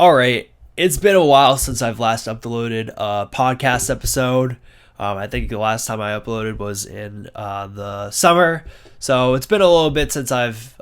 All right, it's been a while since I've last uploaded a podcast episode. I think the last time I uploaded was in the summer, so it's been a little bit since I've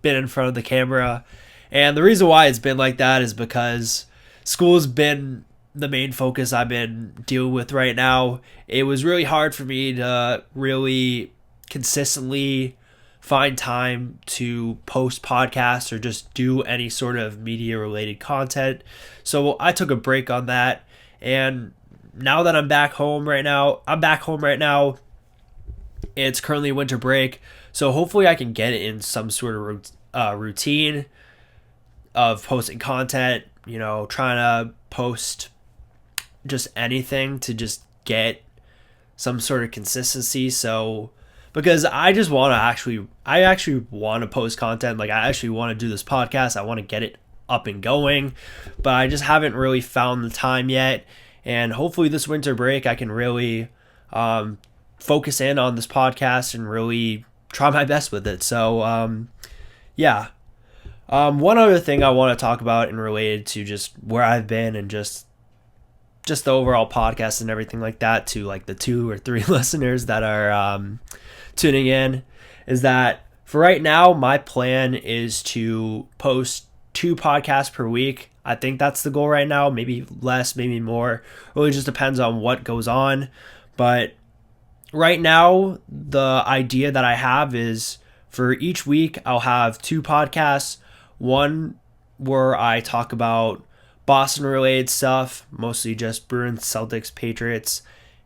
been in front of the camera. And the reason why it's been like that is because school's been the main focus I've been dealing with right now. It was really hard for me to really consistently find time to post podcasts or just do any sort of media related content. So I took a break on that. And now that I'm back home right now. It's currently winter break. So hopefully I can get it in some sort of routine of posting content, trying to post just anything to just get some sort of consistency. So because I actually want to post content. Like, I actually want to do this podcast. I want to get it up and going, but I just haven't really found the time yet. And hopefully this winter break, I can really focus in on this podcast and really try my best with it. So, yeah. One other thing I want to talk about in related to just where I've been and just the overall podcast and everything like that, to like the 2 or 3 listeners that are tuning in, is that for right now, my plan is to post 2 podcasts per week. I think that's the goal right now. Maybe less, maybe more. Really just depends on what goes on. But right now, the idea that I have is for each week, I'll have 2 podcasts. One where I talk about Boston related stuff, mostly just Bruins, Celtics, Patriots,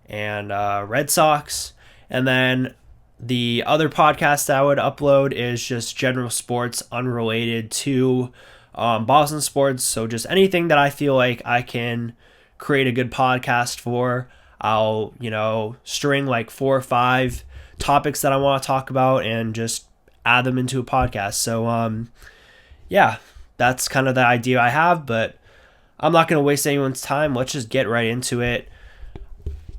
and Red Sox. And then the other podcast that I would upload is just general sports unrelated to Boston sports. So just anything that I feel like I can create a good podcast for. I'll, string like 4 or 5 topics that I want to talk about and just add them into a podcast. So, yeah, that's kind of the idea I have, but I'm not going to waste anyone's time. Let's just get right into it.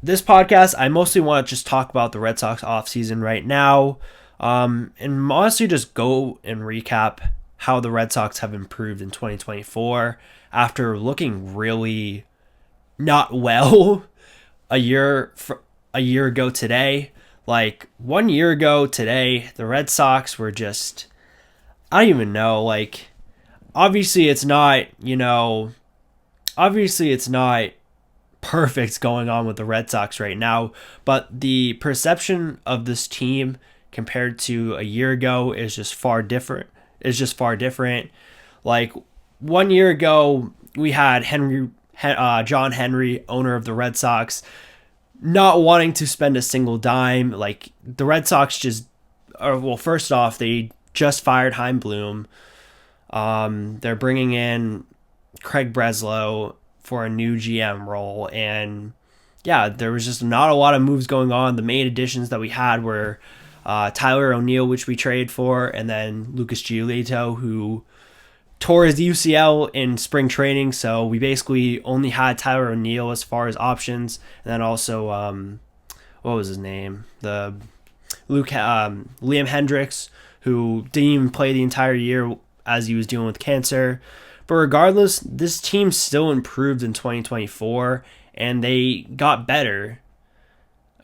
This podcast, I mostly want to just talk about the Red Sox offseason right now, and honestly just go and recap how the Red Sox have improved in 2024 after looking really not well a year ago today. Like 1 year ago today, the Red Sox were just, I don't even know, like, obviously it's not perfect going on with the Red Sox right now, but the perception of this team compared to a year ago is just far different. Like 1 year ago, we had John Henry, owner of the Red Sox, not wanting to spend a single dime. Like the Red Sox first off, they just fired Chaim Bloom. They're bringing in Craig Breslow for a new GM role, and yeah, there was just not a lot of moves going on. The main additions that we had were Tyler O'Neill, which we traded for, and then Lucas Giolito, who tore his UCL in spring training, so we basically only had Tyler O'Neill as far as options, and then also what was his name, Liam Hendricks, who didn't even play the entire year as he was dealing with cancer. But regardless, this team still improved in 2024, and they got better.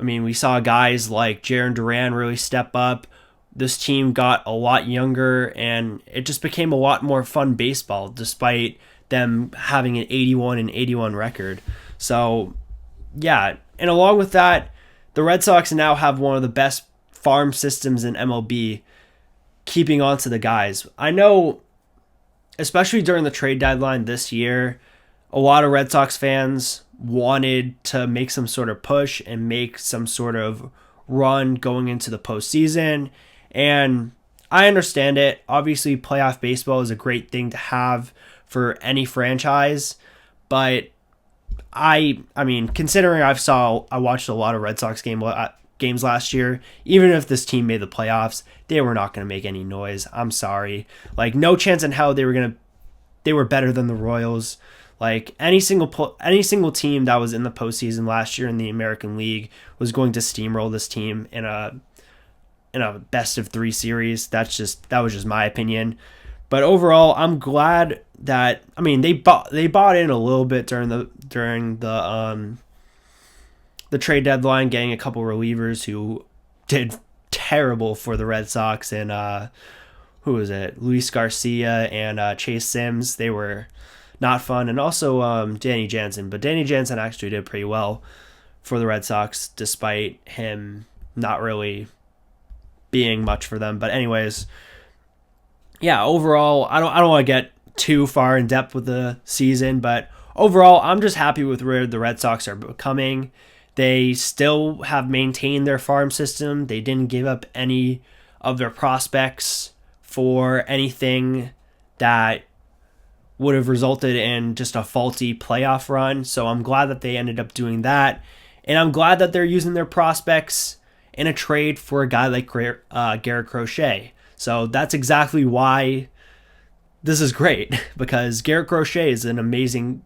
I mean, we saw guys like Jarren Duran really step up. This team got a lot younger, and it just became a lot more fun baseball, despite them having an 81-81 record. So, yeah, and along with that, the Red Sox now have one of the best farm systems in MLB, keeping on to the guys. I know, especially during the trade deadline this year, a lot of Red Sox fans wanted to make some sort of push and make some sort of run going into the postseason. And I understand it. Obviously, playoff baseball is a great thing to have for any franchise. But I mean, considering I watched a lot of Red Sox games last year, even if this team made the playoffs, they were not going to make any noise. I'm sorry. Like, no chance in hell they were better than the Royals. Like, any single team that was in the postseason last year in the American League was going to steamroll this team in a best of 3 series. That was just my opinion. But overall, I'm glad that they bought in a little bit during the trade deadline, getting a couple relievers who did terrible for the Red Sox, and who was it? Luis Garcia and Chase Sims. They were not fun, and also Danny Jansen. But Danny Jansen actually did pretty well for the Red Sox, despite him not really being much for them. But anyways, yeah, overall, I don't want to get too far in depth with the season, but overall, I'm just happy with where the Red Sox are becoming. They still have maintained their farm system. They didn't give up any of their prospects for anything that would have resulted in just a faulty playoff run. So I'm glad that they ended up doing that. And I'm glad that they're using their prospects in a trade for a guy like Garrett Crochet. So that's exactly why this is great, because Garrett Crochet is an amazing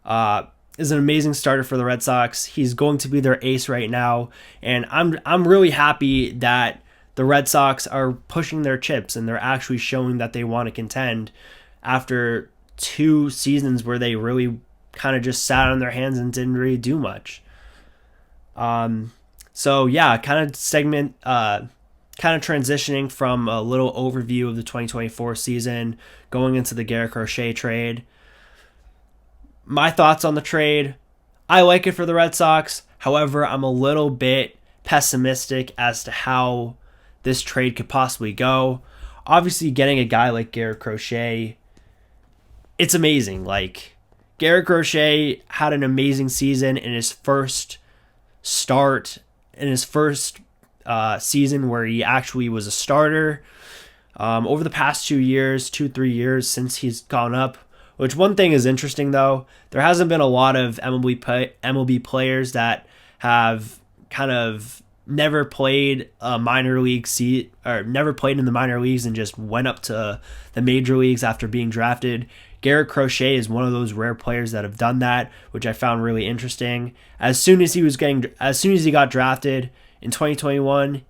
starter for the Red Sox. He's going to be their ace right now, and I'm really happy that the Red Sox are pushing their chips and they're actually showing that they want to contend after 2 seasons where they really kind of just sat on their hands and didn't really do much. So yeah, kind of transitioning from a little overview of the 2024 season, going into the Garrett Crochet trade. My thoughts on the trade: I like it for the Red Sox. However, I'm a little bit pessimistic as to how this trade could possibly go. Obviously, getting a guy like Garrett Crochet, it's amazing. Like, Garrett Crochet had an amazing season in his first start, in his first season where he actually was a starter. Over the past 3 years since he's gone up, which one thing is interesting though, there hasn't been a lot of MLB players that have kind of never played a minor league or never played in the minor leagues and just went up to the major leagues after being drafted. Garrett Crochet is one of those rare players that have done that, which I found really interesting. As soon as he got drafted in 2021,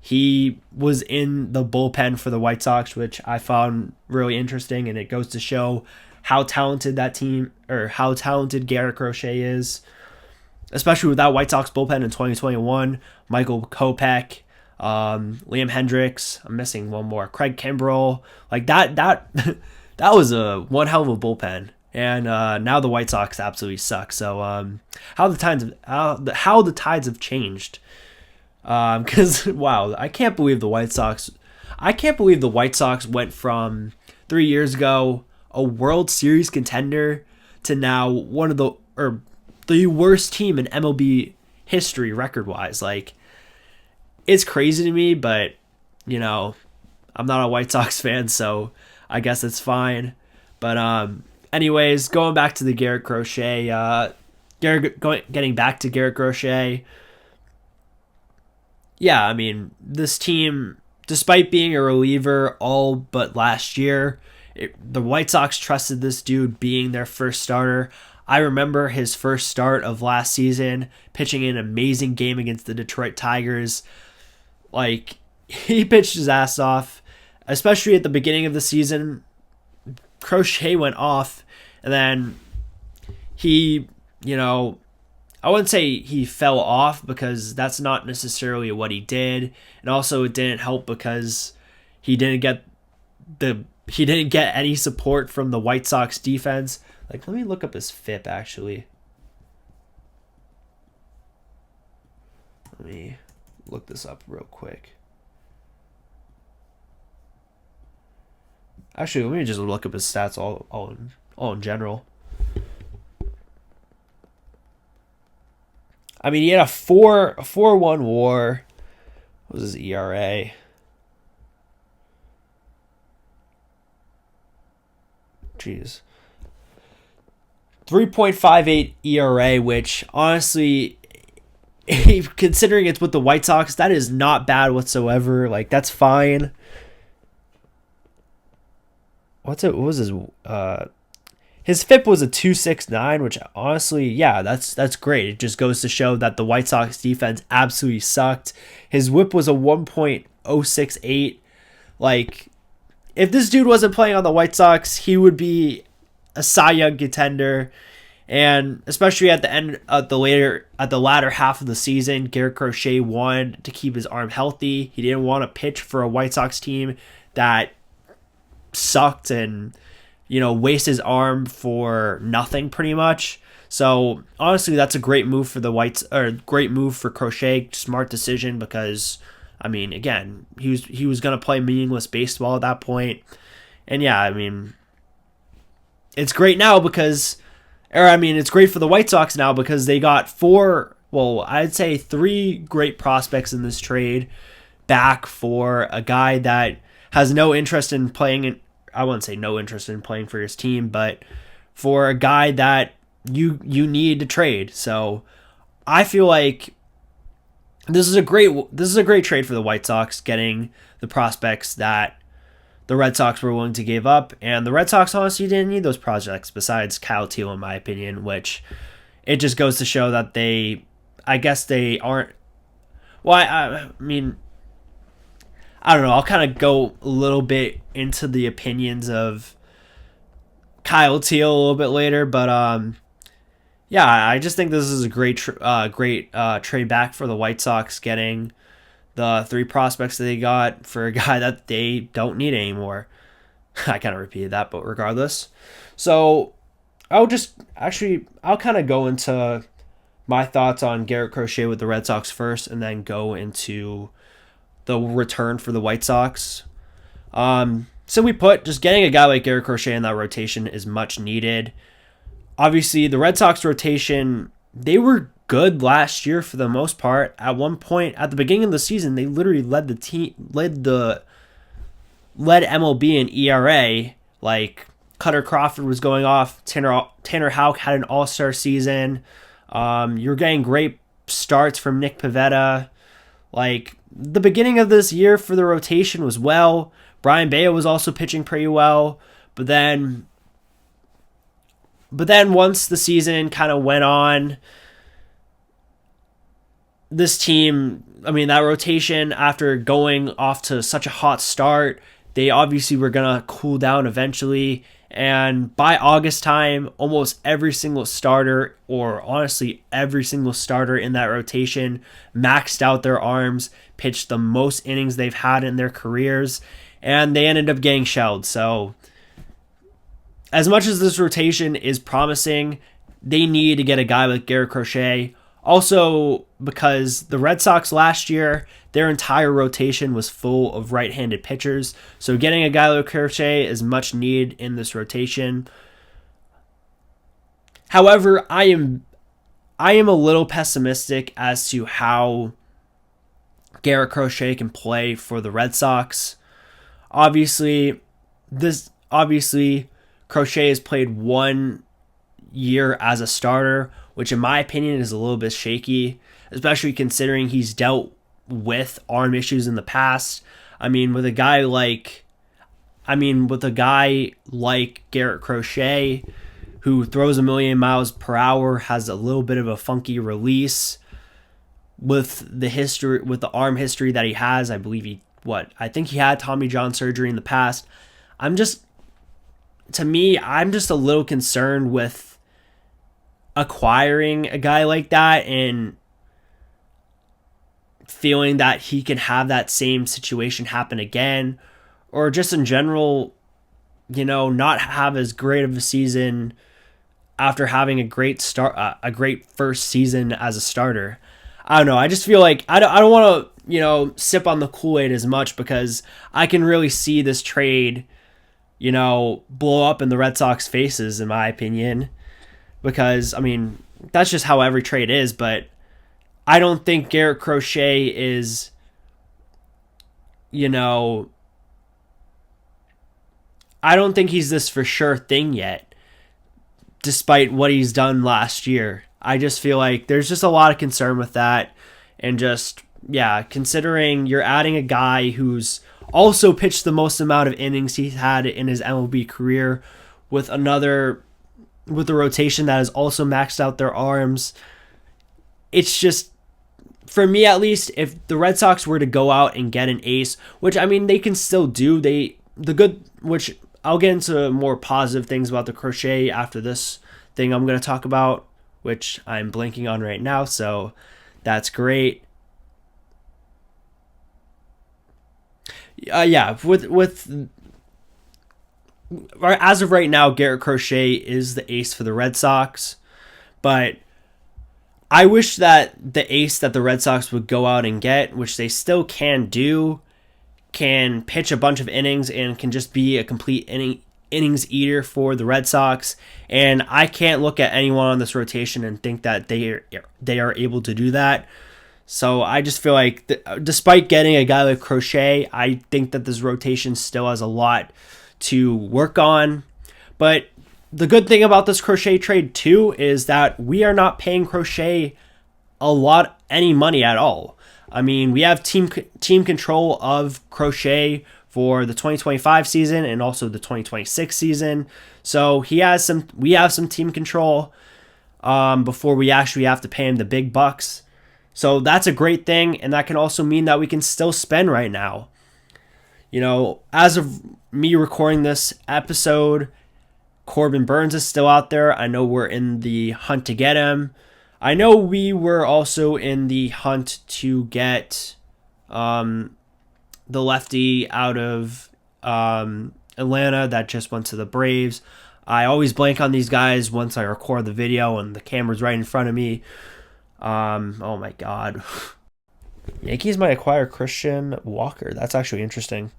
he was in the bullpen for the White Sox, which I found really interesting, and it goes to show how talented that team, or how talented Garrett Crochet is, especially with that White Sox bullpen in 2021. Michael Kopech, Liam Hendricks, I'm missing one more, Craig Kimbrell, like that was one hell of a bullpen. And now the White Sox absolutely suck. So how the tides have changed. Because wow, I can't believe the White Sox went from 3 years ago a World Series contender to now one of the worst team in MLB history record-wise. Like, it's crazy to me, but I'm not a White Sox fan, so I guess it's fine. But anyways, going back to the Garrett Crochet, getting back to Garrett Crochet. Yeah, this team, despite being a reliever all but last year, the White Sox trusted this dude being their first starter. I remember his first start of last season, pitching an amazing game against the Detroit Tigers. Like, he pitched his ass off, especially at the beginning of the season. Crochet went off, and then he, I wouldn't say he fell off, because that's not necessarily what he did. And also it didn't help because he didn't get any support from the White Sox defense. Like, let me look up his FIP actually. Let me look this up real quick. Actually, let me just look up his stats all in general. He had a 4.1 WAR. What was his ERA? Jeez. 3.58 ERA, which honestly, considering it's with the White Sox, that is not bad whatsoever. Like, that's fine. What was his FIP was a 2.69, which honestly, yeah, that's great. It just goes to show that the White Sox defense absolutely sucked. His WHIP was a 1.068. Like, if this dude wasn't playing on the White Sox, he would be a Cy Young contender. And especially at the end at the latter half of the season, Garrett Crochet wanted to keep his arm healthy. He didn't want to pitch for a White Sox team that sucked and, waste his arm for nothing pretty much. So honestly, that's a great move for great move for Crochet. Smart decision because, again, he was gonna play meaningless baseball at that point. And yeah, it's great now because. It's great for the White Sox now because they got three great prospects in this trade back for a guy that has no interest in playing. I wouldn't say no interest in playing for his team, but for a guy that you need to trade. So I feel like this is a great trade for the White Sox, getting the prospects that the Red Sox were willing to give up, and the Red Sox honestly didn't need those projects besides Kyle Teal, in my opinion, which it just goes to show that they aren't. Well, I don't know. I'll kind of go a little bit into the opinions of Kyle Teal a little bit later, but I just think this is a great trade back for the White Sox, getting the three prospects that they got for a guy that they don't need anymore. I kind of repeated that, but regardless. So I'll kind of go into my thoughts on Garrett Crochet with the Red Sox first, and then go into the return for the White Sox. Simply put, just getting a guy like Garrett Crochet in that rotation is much needed. Obviously, the Red Sox rotation, they were good last year for the most part. At one point, at the beginning of the season, they literally led MLB in ERA. Like, Cutter Crawford was going off. Tanner Houck had an all-star season. You're getting great starts from Nick Pivetta. Like, the beginning of this year for the rotation was well. Brian Bayo was also pitching pretty well. But then once the season kind of went on, this team, that rotation, after going off to such a hot start, they obviously were going to cool down eventually. And by August time, almost every single starter, or honestly every single starter in that rotation, maxed out their arms, pitched the most innings they've had in their careers, and they ended up getting shelled. So as much as this rotation is promising, they need to get a guy like Garrett Crochet. Also, because the Red Sox last year, their entire rotation was full of right-handed pitchers. So getting a guy like Crochet is much needed in this rotation. However, I am a little pessimistic as to how Garrett Crochet can play for the Red Sox. Obviously, Crochet has played 1 year as a starter, which in my opinion is a little bit shaky, especially considering he's dealt with arm issues in the past. With a guy like Garrett Crochet, who throws 1,000,000 miles per hour, has a little bit of a funky release, with the arm history that he has. I think he had Tommy John surgery in the past. I'm just a little concerned with acquiring a guy like that and feeling that he can have that same situation happen again, or just in general, not have as great of a season after having a great first season as a starter. I don't know. I just feel like I don't want to, sip on the Kool-Aid as much, because I can really see this trade, blow up in the Red Sox faces, in my opinion. Because, that's just how every trade is, but I don't think Garrett Crochet is, I don't think he's this for sure thing yet, despite what he's done last year. I just feel like there's just a lot of concern with that. And just, considering you're adding a guy who's also pitched the most amount of innings he's had in his MLB career, with a rotation that has also maxed out their arms. It's just, for me at least, if the Red Sox were to go out and get an ace, which they can still do, they which I'll get into more positive things about the Crochet after this thing I'm going to talk about, which I'm blanking on right now, so that's great. Yeah, with as of right now, Garrett Crochet is the ace for the Red Sox, but I wish that the ace that the Red Sox would go out and get, which they still can do, can pitch a bunch of innings and can just be a complete innings eater for the Red Sox. And I can't look at anyone on this rotation and think that they are able to do that. So I just feel like despite getting a guy like Crochet, I think that this rotation still has a lot to work on. But the good thing about this Crochet trade too is that we are not paying Crochet any money at all. I mean, we have team control of Crochet for the 2025 season and also the 2026 season. So we have some team control before we actually have to pay him the big bucks. So that's a great thing, and that can also mean that we can still spend right now. You know, as of me recording this episode, Corbin Burns is still out there. I know we're in the hunt to get him. I know we were also in the hunt to get the lefty out of Atlanta that just went to the Braves. I always blank on these guys once I record the video and the camera's right in front of me. Oh my God. Yankees might acquire Christian Walker. That's actually interesting.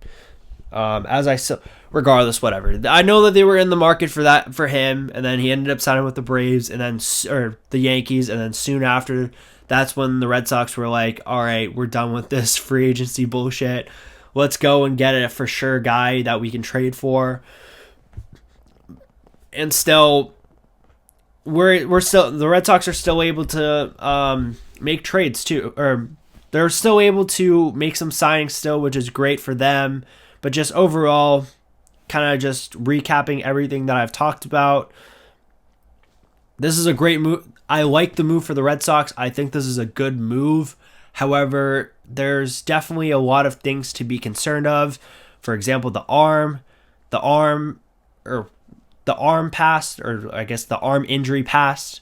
Regardless, whatever. I know that they were in the market for him, and then he ended up signing with the Braves or the Yankees, and then soon after, that's when the Red Sox were like, all right, we're done with this free agency bullshit. Let's go and get a for sure guy that we can trade for. And still, the Red Sox are still able to make trades too, or they're still able to make some signings still, which is great for them. But just overall, kind of just recapping everything that I've talked about, this is a great move. I like the move for the Red Sox. I think this is a good move. However, there's definitely a lot of things to be concerned of. For example, the arm passed, or I guess the arm injury passed.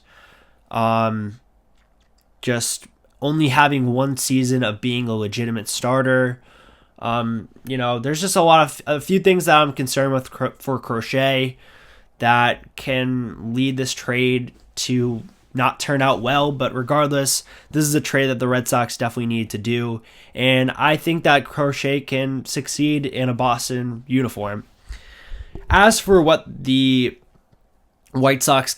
Just only having one season of being a legitimate starter. There's just a few things that I'm concerned with for Crochet that can lead this trade to not turn out well. But regardless, this is a trade that the Red Sox definitely need to do. And I think that Crochet can succeed in a Boston uniform. As for what the White Sox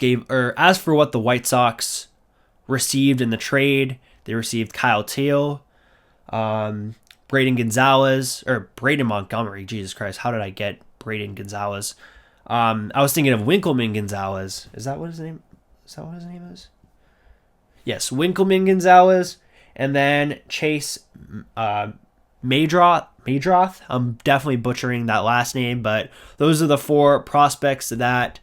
received in the trade, they received Kyle Teal, Braden Montgomery. Jesus Christ, how did I get Braden Gonzalez? I was thinking of Winkleman Gonzalez. Is that what his name is? Yes, Winkleman Gonzalez, and then Chase Madroth. I'm definitely butchering that last name, but those are the four prospects that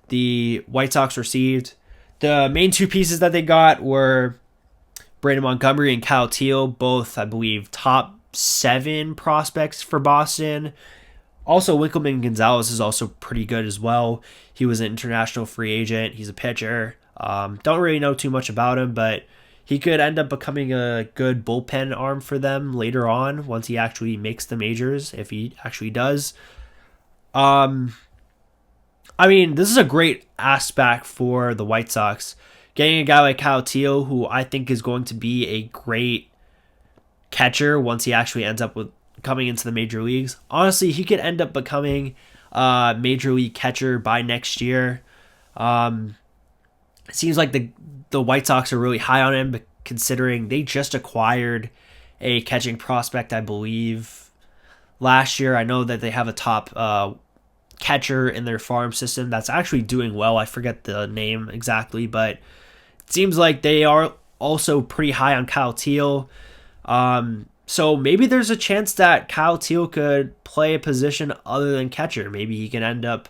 the White Sox received. The main two pieces that they got were Braden Montgomery and Kyle Teal, both, I believe, top 7 prospects for Boston. Also, Winkleman Gonzalez is also pretty good as well. He was an international free agent. He's a pitcher. Don't really know too much about him, but he could end up becoming a good bullpen arm for them later on once he actually makes the majors, if he actually does. This is a great aspect for the White Sox. Getting a guy like Kyle Teal, who I think is going to be a great catcher once he actually ends up with coming into the major leagues. Honestly, he could end up becoming a major league catcher by next year. It seems like the White Sox are really high on him, considering they just acquired a catching prospect, I believe, last year. I know that they have a top catcher in their farm system that's actually doing well. I forget the name exactly, but it seems like they are also pretty high on Kyle Teal. So maybe there's a chance that Kyle Teal could play a position other than catcher. Maybe he can end up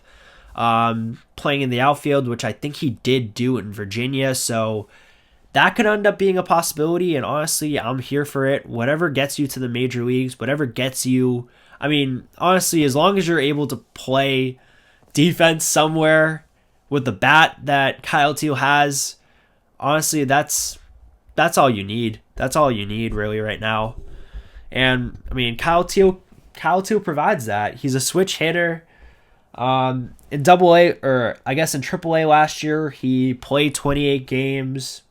playing in the outfield, which I think he did do in Virginia. So that could end up being a possibility. And honestly, I'm here for it. Whatever gets you to the major leagues, whatever gets you I mean, honestly, as long as you're able to play defense somewhere with the bat that Kyle Teal has, honestly, that's all you need. That's all you need really right now. And I mean, Kyle Teal provides that. He's a switch hitter. In Double A, or I guess in Triple A last year, he played 28 games.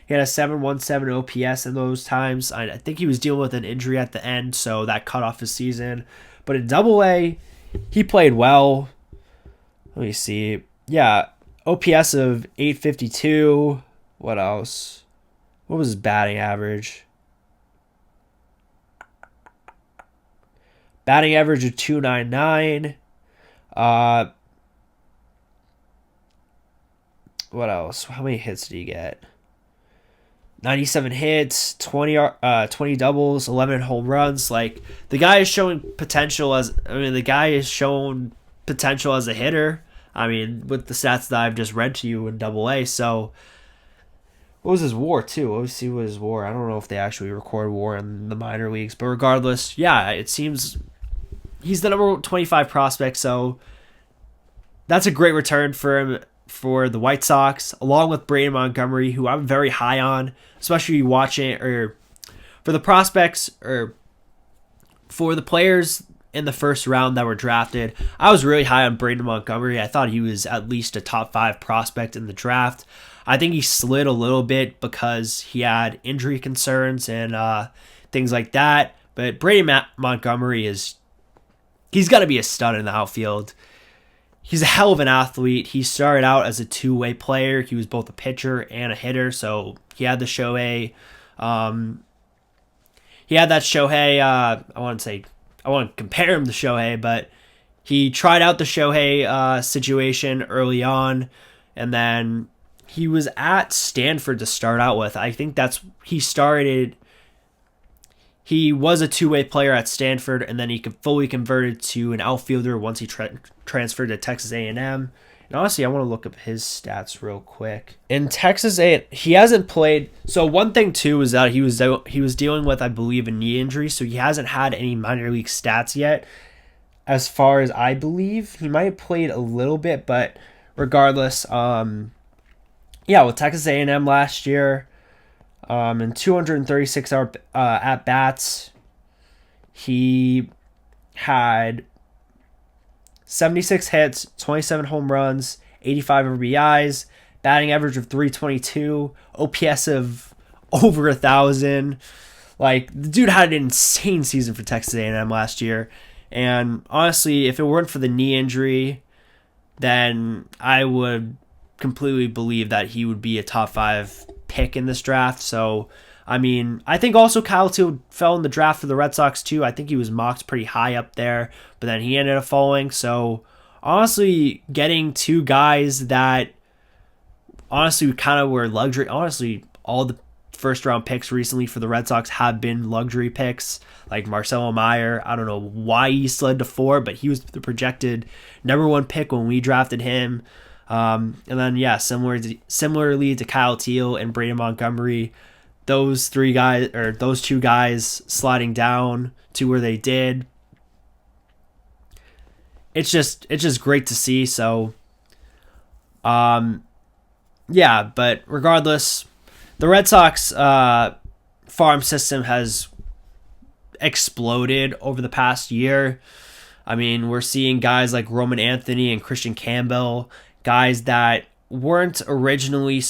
He had a 7.17 OPS in those times. I think he was dealing with an injury at the end, so that cut off his season. But in Double A, he played well. Let me see. Yeah, OPS of 852. What else? What was his batting average? Batting average of 299. What else? How many hits did he get? 97 hits, 20 doubles, 11 home runs. Like, the guy is showing potential as a hitter. I mean, with the stats that I've just read to you in Double A. So, what was his WAR too? Let's see what his WAR. I don't know if they actually record WAR in the minor leagues, but regardless, yeah, it seems he's the number 25 prospect. So that's a great return for him for the White Sox, along with Braden Montgomery, who I'm very high on, especially watching or for the prospects or for the players in the first round that were drafted. I was really high on Braden Montgomery. I thought he was at least a top 5 prospect in the draft. I think he slid a little bit because he had injury concerns and things like that. But Braden Montgomery he's got to be a stud in the outfield. He's a hell of an athlete. He started out as a two-way player. He was both a pitcher and a hitter, so he had the Shohei. He had that Shohei. I want to compare him to Shohei, but he tried out the Shohei situation early on, and then he was at Stanford to start out with. I think he was a two-way player at Stanford, and then he fully converted to an outfielder once he transferred to Texas A&M. And honestly, I want to look up his stats real quick. In Texas A&M, he hasn't played. So one thing too is that he was dealing with, I believe, a knee injury, so he hasn't had any minor league stats yet. As far as I believe, he might have played a little bit, but regardless, with Texas A&M last year. In 236 at bats, he had 76 hits, 27 home runs, 85 RBIs, batting average of 322, OPS of over 1,000. Like, the dude had an insane season for Texas A&M last year. And honestly, if it weren't for the knee injury, then I would completely believe that he would be a top 5 pick in this draft. So, I mean, I think also Kyle Teal fell in the draft for the Red Sox too. I think he was mocked pretty high up there, but then he ended up falling. So, honestly, getting 2 guys that honestly kind of were luxury. Honestly, all the first round picks recently for the Red Sox have been luxury picks, like Marcelo Meyer. I don't know why he slid to 4, but he was the projected number 1 pick when we drafted him. And then, yeah, similarly to Kyle Teal and Braden Montgomery, those 2 guys sliding down to where they did. It's just great to see. So, but regardless, the Red Sox farm system has exploded over the past year. I mean, we're seeing guys like Roman Anthony and Christian Campbell, guys that weren't originally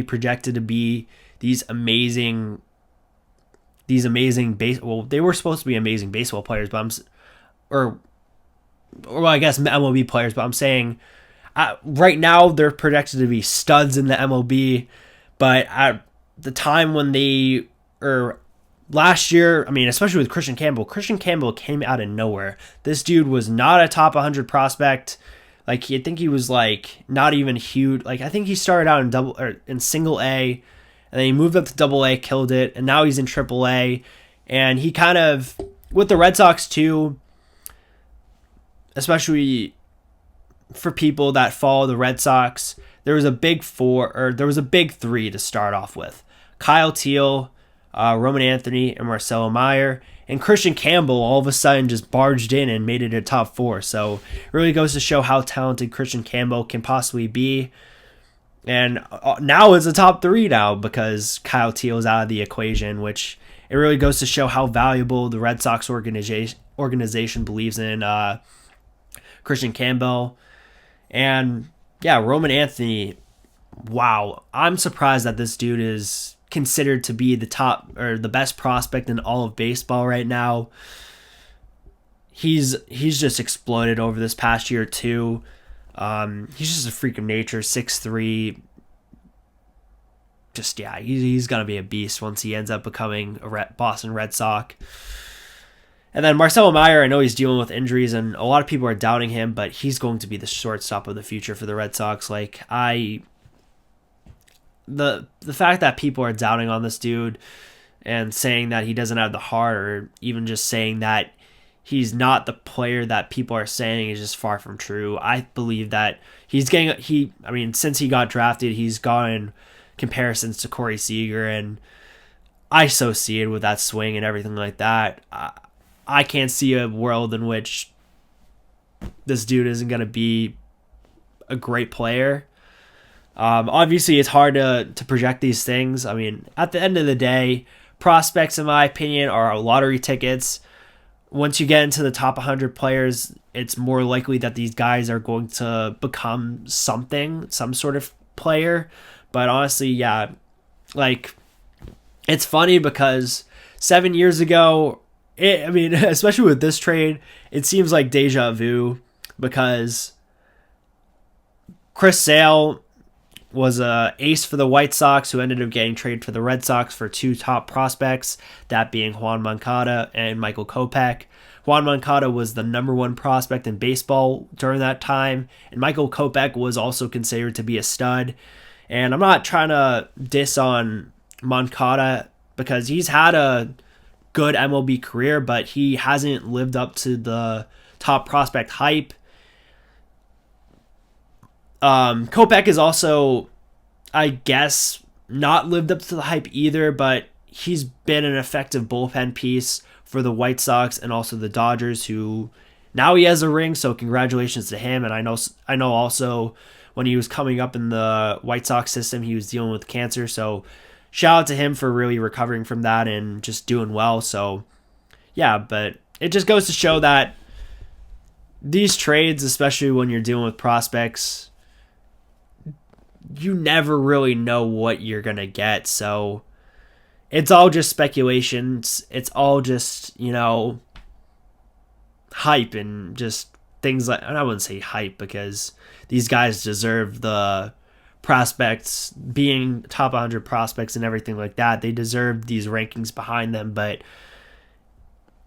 projected to be these amazing they were supposed to be amazing baseball players, but I guess MLB players, but I'm saying right now they're projected to be studs in the MLB, but at the time when last year, I mean, especially with Christian Campbell came out of nowhere. This dude was not a top 100 prospect. Like, I think he was like not even huge. Like, I think he started out in single A, and then he moved up to double A, killed it, and now he's in triple A. And he kind of, with the Red Sox too, especially for people that follow the Red Sox, there was a big 3 to start off with: Kyle Teal, Roman Anthony, and Marcelo Meyer. And Christian Campbell all of a sudden just barged in and made it a top 4. So it really goes to show how talented Christian Campbell can possibly be. And now it's a top 3 now because Kyle Teal is out of the equation, which it really goes to show how valuable the Red Sox organization believes in Christian Campbell. And yeah, Roman Anthony, wow. I'm surprised that this dude is considered to be the top or the best prospect in all of baseball right now. He's just exploded over this past year too. He's just a freak of nature, 6'3". Just yeah, he's gonna be a beast once he ends up becoming a Boston Red Sox. And then Marcelo Meyer, I know he's dealing with injuries, and a lot of people are doubting him, but he's going to be the shortstop of the future for the Red Sox. Like the fact that people are doubting on this dude and saying that he doesn't have the heart, or even just saying that he's not the player that people are saying, is just far from true. I believe that since he got drafted, he's gotten comparisons to Corey Seager, and I so see it with that swing and everything like that. I can't see a world in which this dude isn't going to be a great player. Obviously, it's hard to project these things. I mean, at the end of the day, prospects, in my opinion, are lottery tickets. Once you get into the top 100 players, it's more likely that these guys are going to become some sort of player. But honestly, yeah, like, it's funny because 7 years ago, especially with this trade, it seems like deja vu because Chris Sale was a ace for the White Sox, who ended up getting traded for the Red Sox for 2 top prospects, that being Juan Moncada and Michael Kopech. Juan Moncada was the number 1 prospect in baseball during that time, and Michael Kopech was also considered to be a stud. And I'm not trying to diss on Moncada because he's had a good MLB career, but he hasn't lived up to the top prospect hype. Kopech is also, I guess, not lived up to the hype either, but he's been an effective bullpen piece for the White Sox and also the Dodgers, who now he has a ring, so congratulations to him. And I know also when he was coming up in the White Sox system, he was dealing with cancer, so shout out to him for really recovering from that and just doing well. So yeah, but it just goes to show that these trades, especially when you're dealing with prospects, you never really know what you're going to get. So it's all just speculations. It's all just, hype and just things like, and I wouldn't say hype because these guys deserve the prospects, being top 100 prospects and everything like that. They deserve these rankings behind them, but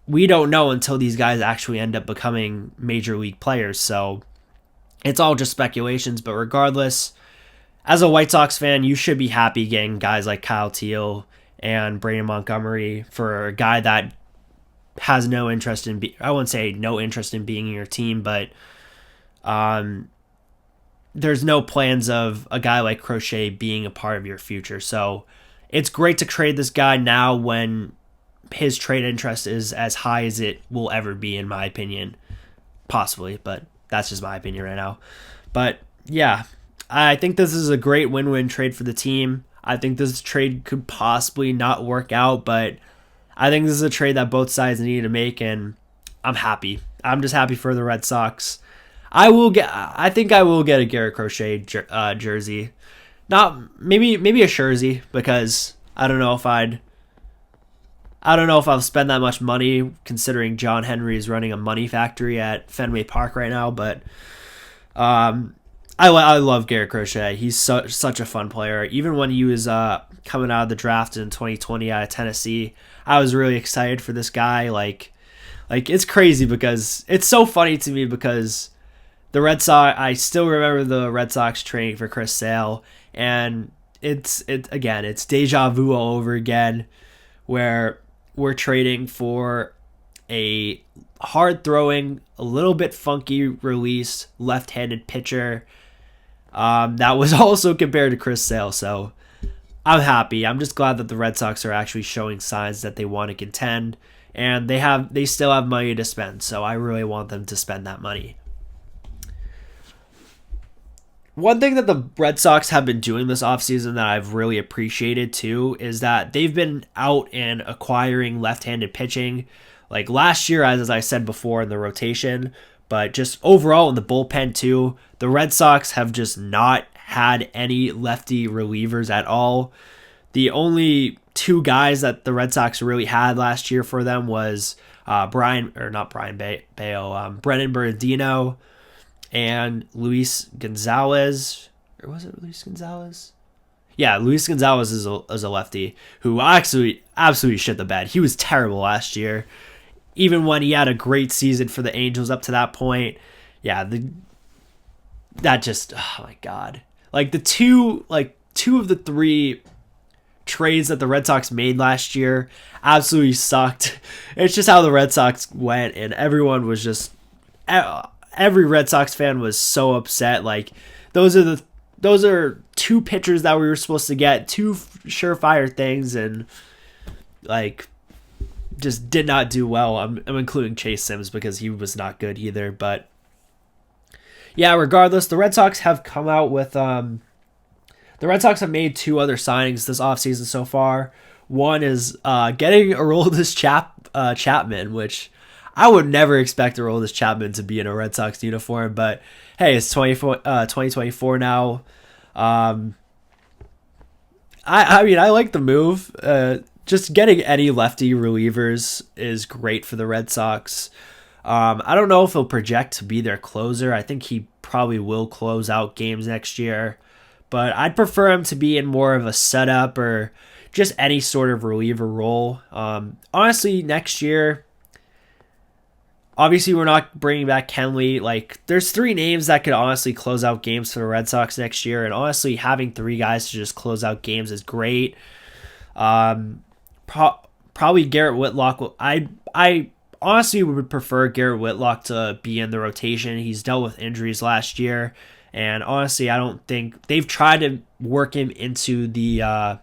we don't know until these guys actually end up becoming major league players. So it's all just speculations, but regardless, as a White Sox fan, you should be happy getting guys like Kyle Teal and Brandon Montgomery for a guy that has no interest in, I wouldn't say no interest in being in your team, but there's no plans of a guy like Crochet being a part of your future. So it's great to trade this guy now when his trade interest is as high as it will ever be, in my opinion. Possibly, but that's just my opinion right now. But yeah, I think this is a great win-win trade for the team. I think this trade could possibly not work out, but I think this is a trade that both sides need to make, and I'm happy. I'm just happy for the Red Sox. I think I will get a Garrett Crochet jersey. Not maybe a jersey, because I don't know if I'll spend that much money considering John Henry is running a money factory at Fenway Park right now, but I love Garrett Crochet. He's such a fun player. Even when he was coming out of the draft in 2020 out of Tennessee, I was really excited for this guy. Like it's crazy because it's so funny to me because the Red Sox, I still remember the Red Sox trading for Chris Sale, and it's deja vu all over again, where we're trading for a hard-throwing, a little bit funky release, left-handed pitcher that was also compared to Chris Sale. So I'm happy. I'm just glad that the Red Sox are actually showing signs that they want to contend. and they still have money to spend. So I really want them to spend that money. One thing that the Red Sox have been doing this offseason that I've really appreciated too is that they've been out and acquiring left-handed pitching. Like last year, as I said before, in the rotation, but just overall in the bullpen too, the Red Sox have just not had any lefty relievers at all. The only two guys that the Red Sox really had last year for them was Brennan Bernardino and Luis Gonzalez. Or was it Luis Gonzalez? Yeah, Luis Gonzalez is a lefty who actually absolutely shit the bed. He was terrible last year. Even when he had a great season for the Angels up to that point. Yeah, that just, oh my God. Like two of the three trades that the Red Sox made last year absolutely sucked. It's just how the Red Sox went, and everyone was just, every Red Sox fan was so upset. Like those are two pitchers that we were supposed to get, two surefire things, and like just did not do well. I'm including Chase Sims because he was not good either. But yeah, regardless, the Red Sox have come out with the Red Sox have made two other signings this offseason so far. One is getting Aroldis Chapman, which I would never expect Aroldis Chapman to be in a Red Sox uniform, but hey, it's 2024 now. I mean, I like the move. Just getting any lefty relievers is great for the Red Sox. I don't know if he'll project to be their closer. I think he probably will close out games next year, but I'd prefer him to be in more of a setup or just any sort of reliever role. Honestly, next year, obviously we're not bringing back Kenley. Like, there's three names that could honestly close out games for the Red Sox next year, and honestly, having three guys to just close out games is great. Probably Garrett Whitlock. I honestly would prefer Garrett Whitlock to be in the rotation. He's dealt with injuries last year, and honestly, I don't think they've tried to work him into the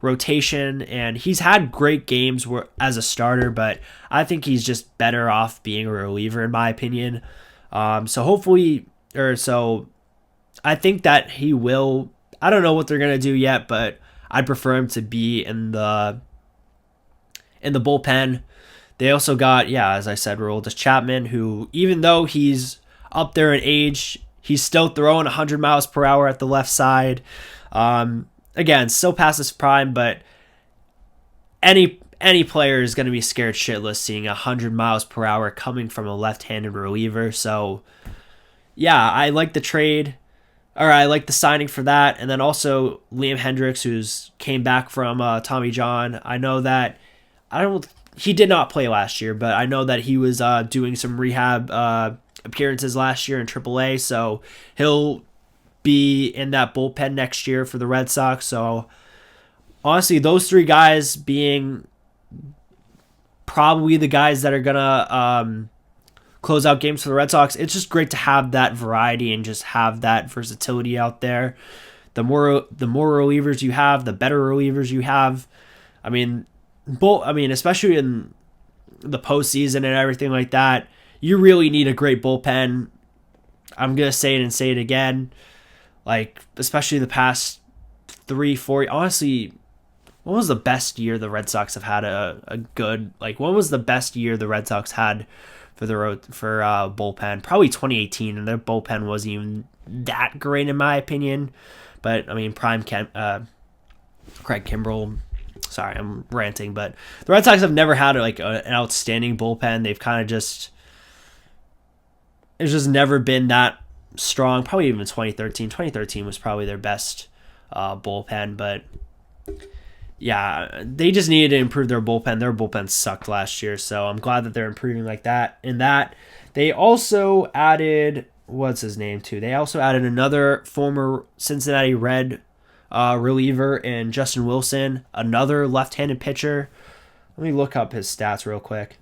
rotation, and he's had great games as a starter, but I think he's just better off being a reliever in my opinion. So I think that he will. I don't know what they're gonna do yet, but I'd prefer him to be in the bullpen. They also got, as I said, Aroldis Chapman, who, even though he's up there in age, he's still throwing 100 miles per hour at the left side. Again, still past his prime, but any player is going to be scared shitless seeing 100 miles per hour coming from a left-handed reliever. So, yeah, I like the trade. Or I like the signing for that. And then also Liam Hendricks, who's came back from Tommy John. I know that he did not play last year, but I know that he was doing some rehab appearances last year in AAA, so he'll be in that bullpen next year for the Red Sox. So honestly, those three guys being probably the guys that are gonna close out games for the Red Sox, it's just great to have that variety and just have that versatility out there. The more relievers you have, the better relievers you have. I mean, especially in the postseason and everything like that, you really need a great bullpen. I'm gonna say it and say it again. Like, especially the past 3-4. Honestly, when was the best year the Red Sox have had a good? Like, when was the best year the Red Sox had for bullpen? Probably 2018, and their bullpen wasn't even that great in my opinion. But I mean, Craig Kimbrell. Sorry, I'm ranting, but the Red Sox have never had an outstanding bullpen. They've kind of it's just never been that strong. Probably even 2013. 2013 was probably their best bullpen, but yeah, they just needed to improve their bullpen. Their bullpen sucked last year, so I'm glad that they're improving like that. In that, they also added, what's his name too? They also added another former Cincinnati Red reliever in Justin Wilson, another left-handed pitcher. Let me look up his stats real quick.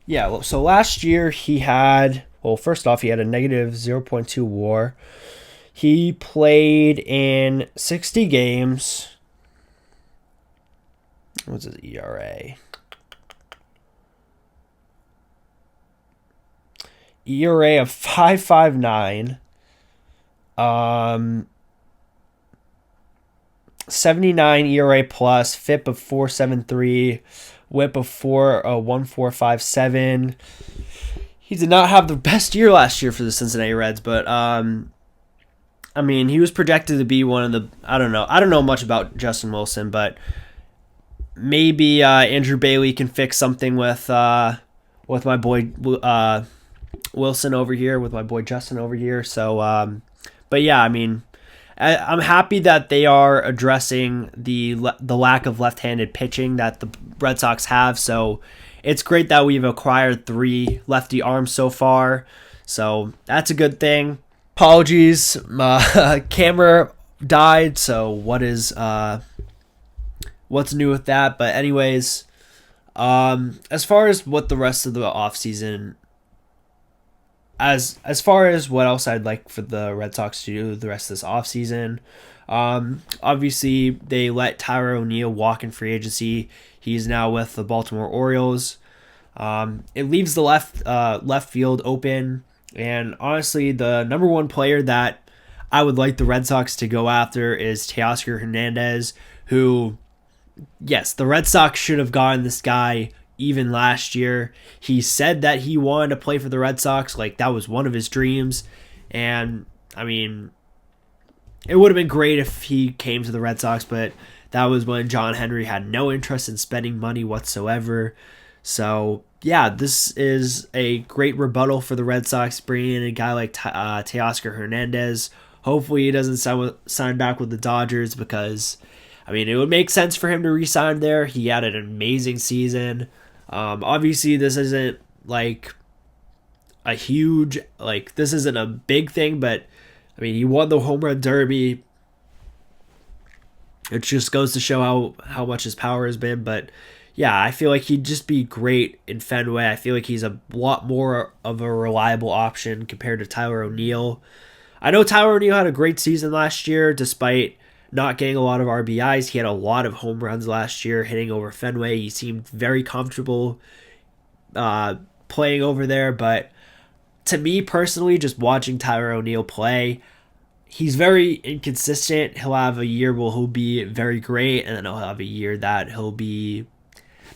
Yeah, so last year he had, well, first off, he had a negative 0.2 WAR. He played in 60 games. What's his ERA? ERA of 5.59. 79 ERA plus, FIP of 4.73, WHIP of 1.457. He did not have the best year last year for the Cincinnati Reds, but I mean, he was projected to be one of the, I don't know much about Justin Wilson, but maybe Andrew Bailey can fix something with my boy Wilson over here, with my boy Justin over here. So, but yeah, I mean, I'm happy that they are addressing the lack of left-handed pitching that the Red Sox have. So it's great that we've acquired 3 lefty arms so far. So that's a good thing. Apologies, my camera died. So what's new with that? But anyways, as far as what the rest of the offseason, as far as what else I'd like for the Red Sox to do the rest of this offseason, obviously they let Tyler O'Neill walk in free agency. He's now with the Baltimore Orioles. It leaves the left field open, and honestly, the number one player that I would like the Red Sox to go after is Teoscar Hernandez, who, yes, the Red Sox should have gotten this guy even last year. He said that he wanted to play for the Red Sox, like that was one of his dreams. And I mean, it would have been great if he came to the Red Sox, but that was when John Henry had no interest in spending money whatsoever. So yeah, this is a great rebuttal for the Red Sox, bringing in a guy like Teoscar Hernandez. Hopefully he doesn't sign back with the Dodgers, because I mean, it would make sense for him to re-sign there. He had an amazing season. Obviously, this isn't like a huge, like, this isn't a big thing, but I mean, he won the home run derby. It just goes to show how much his power has been. But yeah, I feel like he'd just be great in Fenway. I feel like he's a lot more of a reliable option compared to Tyler O'Neill. I know Tyler O'Neill had a great season last year, despite not getting a lot of RBIs. He had a lot of home runs last year, hitting over Fenway. He seemed very comfortable playing over there. But to me personally, just watching Tyler O'Neill play, he's very inconsistent. He'll have a year where he'll be very great, and then he'll have a year that he'll be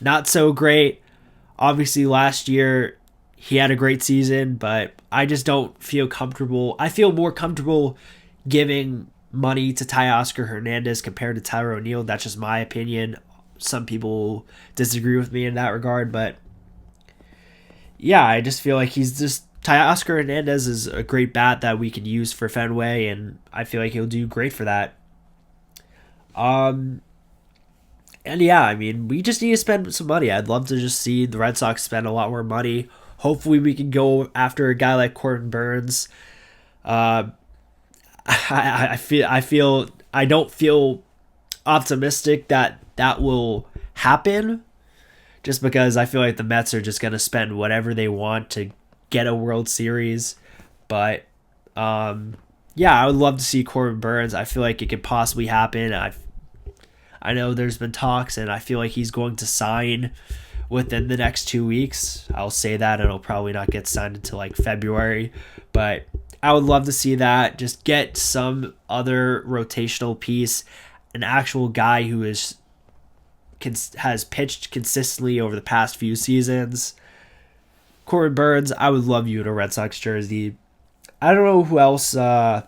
not so great. Obviously, last year he had a great season, but I just don't feel comfortable. I feel more comfortable giving money to Teoscar Hernandez compared to Tyler O'Neill. That's just my opinion. Some people disagree with me in that regard, but yeah, I just feel like Teoscar Hernandez is a great bat that we can use for Fenway, and I feel like he'll do great for that. And yeah, I mean, we just need to spend some money. I'd love to just see the Red Sox spend a lot more money. Hopefully we can go after a guy like Corbin Burns. I don't feel optimistic that will happen, just because I feel like the Mets are just going to spend whatever they want to get a World Series. But yeah, I would love to see Corbin Burns. I feel like it could possibly happen. I know there's been talks, and I feel like he's going to sign within the next 2 weeks. I'll say that, and it'll probably not get signed until like February, but I would love to see that. Just get some other rotational piece, an actual guy who has pitched consistently over the past few seasons. Corbin Burns, I would love you in a Red Sox jersey. I don't know who else the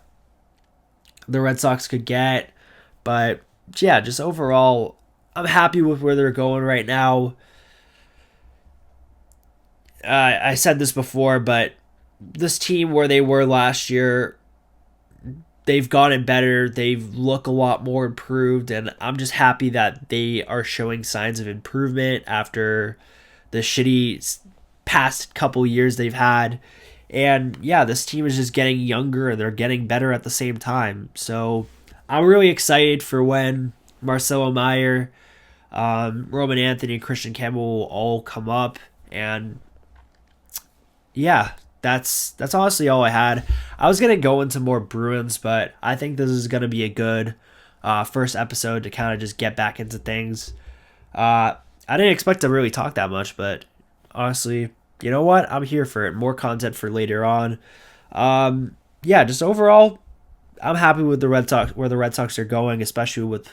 Red Sox could get, but yeah, just overall, I'm happy with where they're going right now. I said this before, but this team, where they were last year, they've gotten better. They look a lot more improved, and I'm just happy that they are showing signs of improvement after the shitty past couple years they've had. And yeah, this team is just getting younger, and they're getting better at the same time. So I'm really excited for when Marcelo Meyer, Roman Anthony, and Christian Campbell will all come up, and yeah, that's honestly all I had. I was gonna go into more Bruins, but I think this is gonna be a good first episode to kind of just get back into things. I didn't expect to really talk that much, but honestly, you know what? I'm here for it. More content for later on. Yeah, just overall, I'm happy with the Red Sox where the Red Sox are going, especially with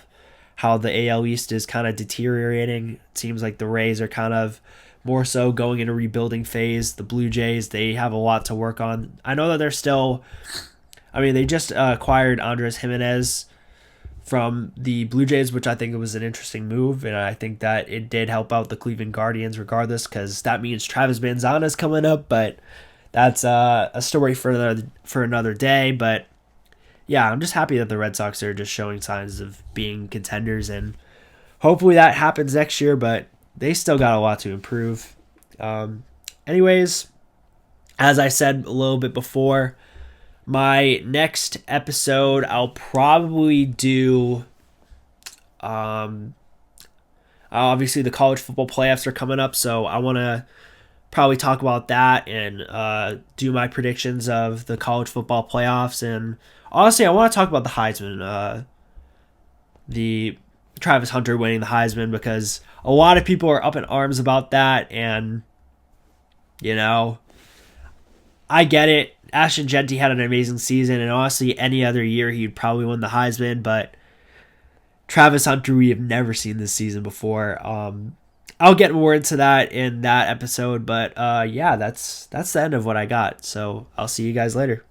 how the AL East is kind of deteriorating. It seems like the Rays are kind of more so going in a rebuilding phase. The Blue Jays, they have a lot to work on. I know that they're still. I mean, they just acquired Andres Jimenez from the Blue Jays, which I think it was an interesting move, and I think that it did help out the Cleveland Guardians regardless, because that means Travis Manzana is coming up, but that's a story for another day. But yeah, I'm just happy that the Red Sox are just showing signs of being contenders, and hopefully that happens next year. But they still got a lot to improve. Anyways, as I said a little bit before, my next episode I'll probably do. Obviously, the college football playoffs are coming up, so I want to probably talk about that and do my predictions of the college football playoffs. And honestly, I want to talk about the Heisman, the Travis Hunter winning the Heisman, because a lot of people are up in arms about that. And, you know, I get it. Ashton Genty had an amazing season, and honestly, any other year he'd probably win the Heisman, but Travis Hunter, we have never seen this season before. I'll get more into that in that episode, but yeah, that's the end of what I got. So I'll see you guys later.